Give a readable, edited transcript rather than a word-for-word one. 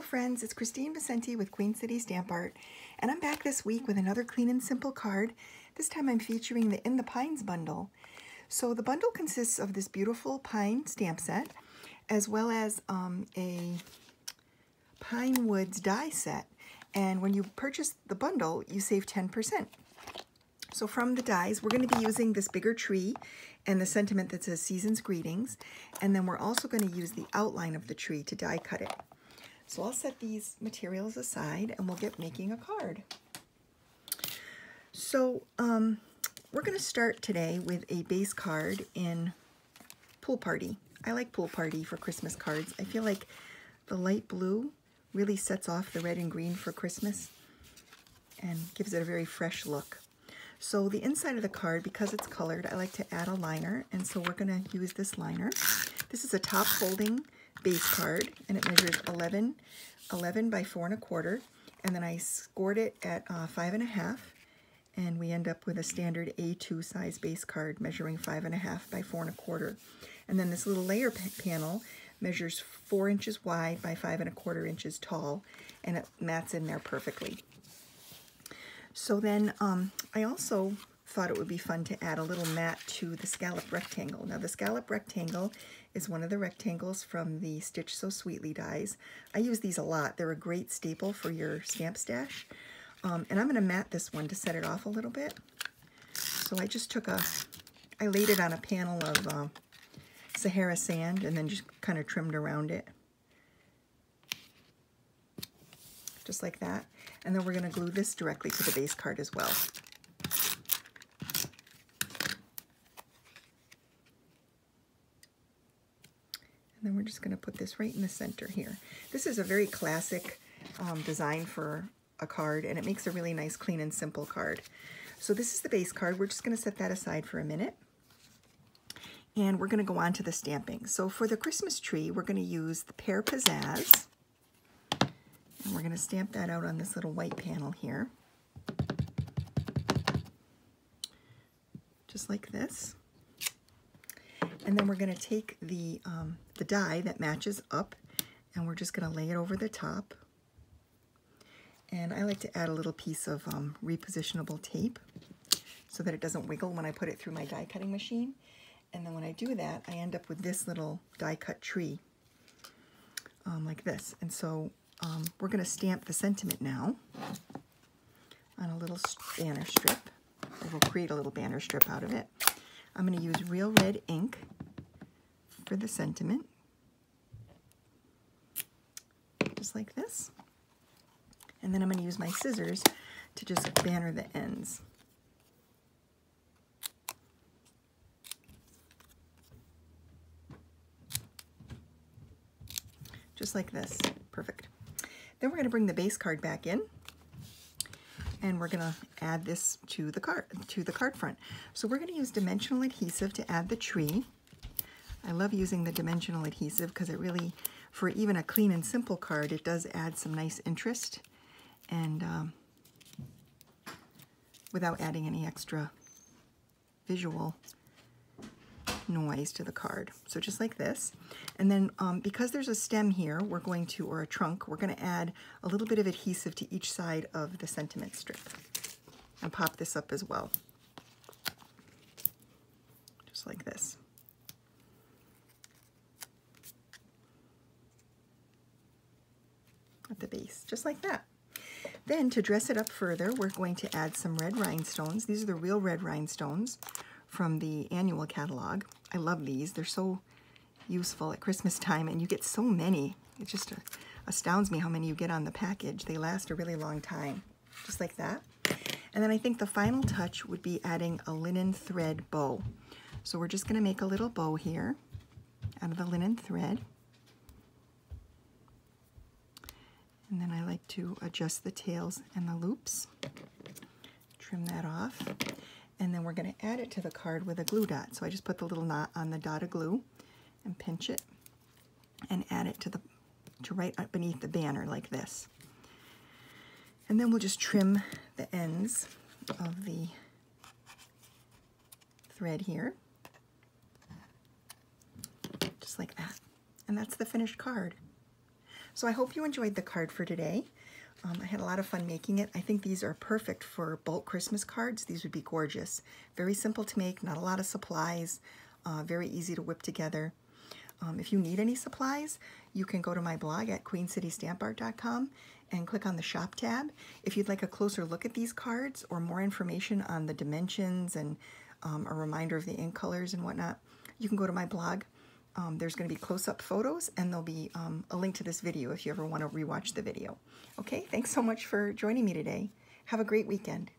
friends, it's Kristine with Queen City Stamp Art, and I'm back this week with another Clean and Simple card. This time I'm featuring the In the Pines bundle. So the bundle consists of this beautiful pine stamp set, as well as a pine woods die set. And when you purchase the bundle, you save 10%. So from the dies, we're going to be using this bigger tree and the sentiment that says Season's Greetings. And then we're also going to use the outline of the tree to die cut it. So I'll set these materials aside and we'll get making a card. So we're going to start today with a base card in Pool Party. I like Pool Party for Christmas cards. I feel like the light blue really sets off the red and green for Christmas and gives it a very fresh look. So the inside of the card, because it's colored, I like to add a liner, and so we're going to use this liner. This is a top folding base card, and it measures 11 by 4 1/4, and then I scored it at 5 1/2, and we end up with a standard A2 size base card measuring 5 1/2 by 4 1/4. And then this little layer panel measures 4 inches wide by 5 1/4 inches tall, and it mats in there perfectly. So then I also thought it would be fun to add a little mat to the scallop rectangle. Now the scallop rectangle is one of the rectangles from the Stitch So Sweetly dies. I use these a lot. They're a great staple for your stamp stash. And I'm going to mat this one to set it off a little bit. So I just I laid it on a panel of Sahara sand and then just kind of trimmed around it. Just like that. And then we're going to glue this directly to the base card as well. And then we're just going to put this right in the center here. This is a very classic design for a card, and it makes a really nice clean and simple card. So this is the base card. We're just going to set that aside for a minute. And we're going to go on to the stamping. So for the Christmas tree, we're going to use the Pear Pizzazz. And we're going to stamp that out on this little white panel here. Just like this. And then we're going to take the die that matches up, and we're just going to lay it over the top. And I like to add a little piece of repositionable tape so that it doesn't wiggle when I put it through my die cutting machine. And then when I do that, I end up with this little die cut tree like this. And so we're going to stamp the sentiment now on a little banner strip. We'll create a little banner strip out of it. I'm going to use real red ink for the sentiment, just like this. And then I'm going to use my scissors to just banner the ends. Just like this. Perfect. Then we're going to bring the base card back in, and we're going to add this to the card front. So we're going to use dimensional adhesive to add the tree. I love using the dimensional adhesive because it really, for even a clean and simple card, it does add some nice interest, and without adding any extra visual noise to the card. So just like this. And then because there's a stem here, we're going to, or a trunk, we're going to add a little bit of adhesive to each side of the sentiment strip and pop this up as well. Just like this. At the base, just like that. Then to dress it up further, we're going to add some red rhinestones. These are the real red rhinestones from the annual catalog. I love these. They're so useful at Christmas time, and you get so many. It just astounds me how many you get on the package. They last a really long time, just like that. And then I think the final touch would be adding a linen thread bow. So we're just going to make a little bow here out of the linen thread. And then I like to adjust the tails and the loops. Trim that off. And then we're going to add it to the card with a glue dot. So I just put the little knot on the dot of glue and pinch it and add it to right up beneath the banner like this. And then we'll just trim the ends of the thread here, just like that. And that's the finished card. So I hope you enjoyed the card for today. I had a lot of fun making it. I think these are perfect for bulk Christmas cards. These would be gorgeous. Very simple to make, not a lot of supplies, very easy to whip together. If you need any supplies, you can go to my blog at queencitystampart.com and click on the shop tab. If you'd like a closer look at these cards or more information on the dimensions and a reminder of the ink colors and whatnot, you can go to my blog. There's going to be close-up photos, and there'll be a link to this video if you ever want to rewatch the video. Okay, thanks so much for joining me today. Have a great weekend.